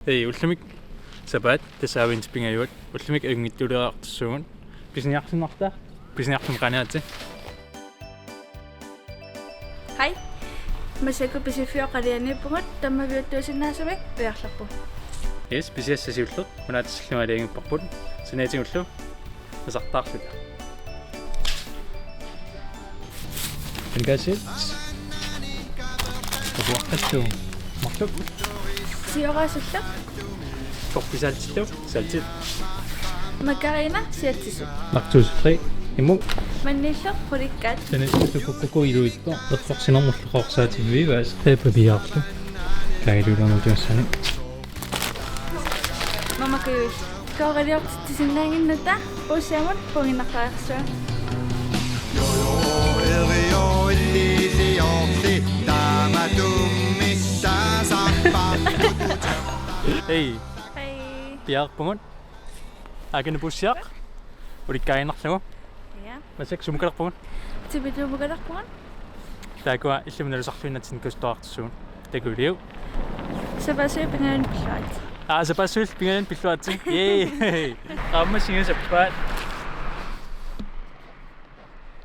Hey, ultimik sabat tasawin spingayut. Ultimik Ajunngitsuliorneq Pisniarsunarta. Pisniartum qanaati. Hej. Masako pisifio qalianipungut tammaviuttuusinnaasumik piarlarpu. Yes, pisiassasiullut. Munaatissallumaaliangipparput. Sinaatiullu. Masartaarluta. Engasit. Obuaqqattu. Martup. Sioraasulluq. Korpisaltillu. Saltit. Makarina siatisut. Martuusri. Imu. Mannilluq qulikkaat. Sanattukukku iluitto. Erqorsinermulluqorsaativi vaas pepabiarlu. Kailulornutuassani. Mamakayuis. Kaoraliortittisinnaanginnuta ussiamut punginnarqaersuan. Hey. Hei. Piarpungut. Akene bussiaq. Ulikkainarlugu. Ja. Masek sumukalerpungut. Tibituumukalerpungut. Taakua illuminalusarluinnartin kasuttorartissuun. Takuliu. Sapasui pingaun pilluat. Sapassuil pingalan pilluatsi. Yay. Qammasinga sappaat.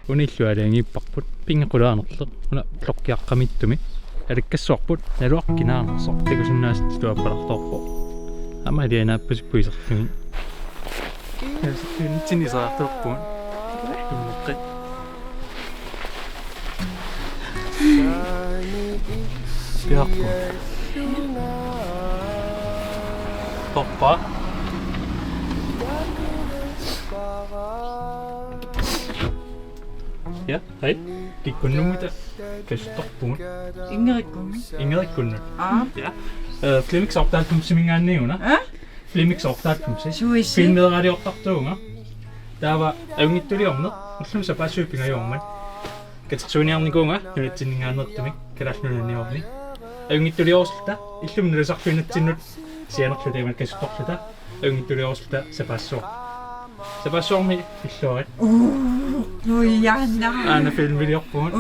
Unillualaangiipparput pingequlaanerleq. Una loqqiaqqamittumi. Alikkassuarput naluaqqinaarnersoq takusinnaasti tuappalartorpo. Amalianaappusipuiserlumi. Tinnisaraartorpuun. Tummeqqi. Piarpu. Poppa. Ja, hei. Kikkunnumuta kasuttorpungut. Ingerikkunnut. Ja. Flimiksortaaltum simingaanniuna. Flimiksortaaltumsi. Filmederaaliortartuunga. Taava Ajunngitsuliorneq Illumut Katersuuniarnikuunga nunatsinningaannertumik kalaalnunanniorni. Ajunngitsuliorsulta Illumnalusarluinnartinnut sianerlutaimat kasuttorluta Ajunngitsuliorsulta sapassuor. Sapassuormi illuarit. Nuianna. Aana filmiliorpuun.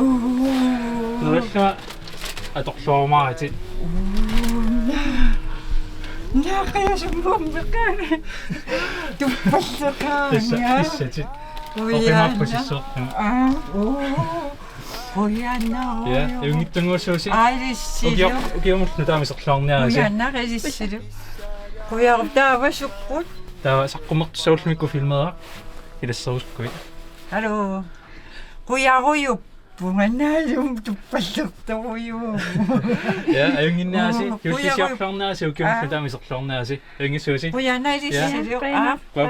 Nuralluma atorluarmaati. Naqayasummummaqaana. Tuppallaqaanga. Issatit. Nuianna. Oqimaappussissortuma. Nuianna. Ja, Ajunngitsunguussuusi. Ailissilu. Ukiumullu taamiserluarniarasi. Nuianna qisissilu. Kuiartaavasuqqut. Taava saqqummertussaulmikku filmedera. Ilassaruskuit. Hallo. Kuiaruyuppungannaallum tuppallertoruyu. Ja, Ajunginnaasi. Jullisiorluarnaasi ukiumullu taamiserluarniarasi. Ajungissuusi. Kuianna ilissilu. Bye bye.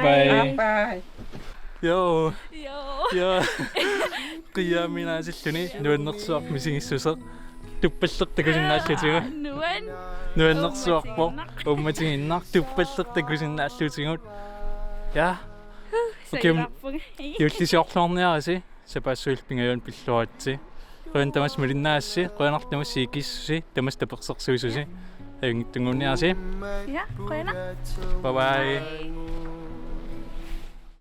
Bye. Joo. Joo. Ja. Qiyaminaasilluni nuannersuaq misingissuseq tuppallertakusinnaallutigu. Nuannersuarpo ummatinginnar tuppallertakusinnaallutigut. Ja. Ukim jullisiorluarniarasi sapassuil pingajuan pilluatsi. Qoyan tamas malinnaassi qoyanartamas siikissusi tamas tapersersuisusi Ajunngitsunguunniarasi. Ja, qoyana. Bye bye.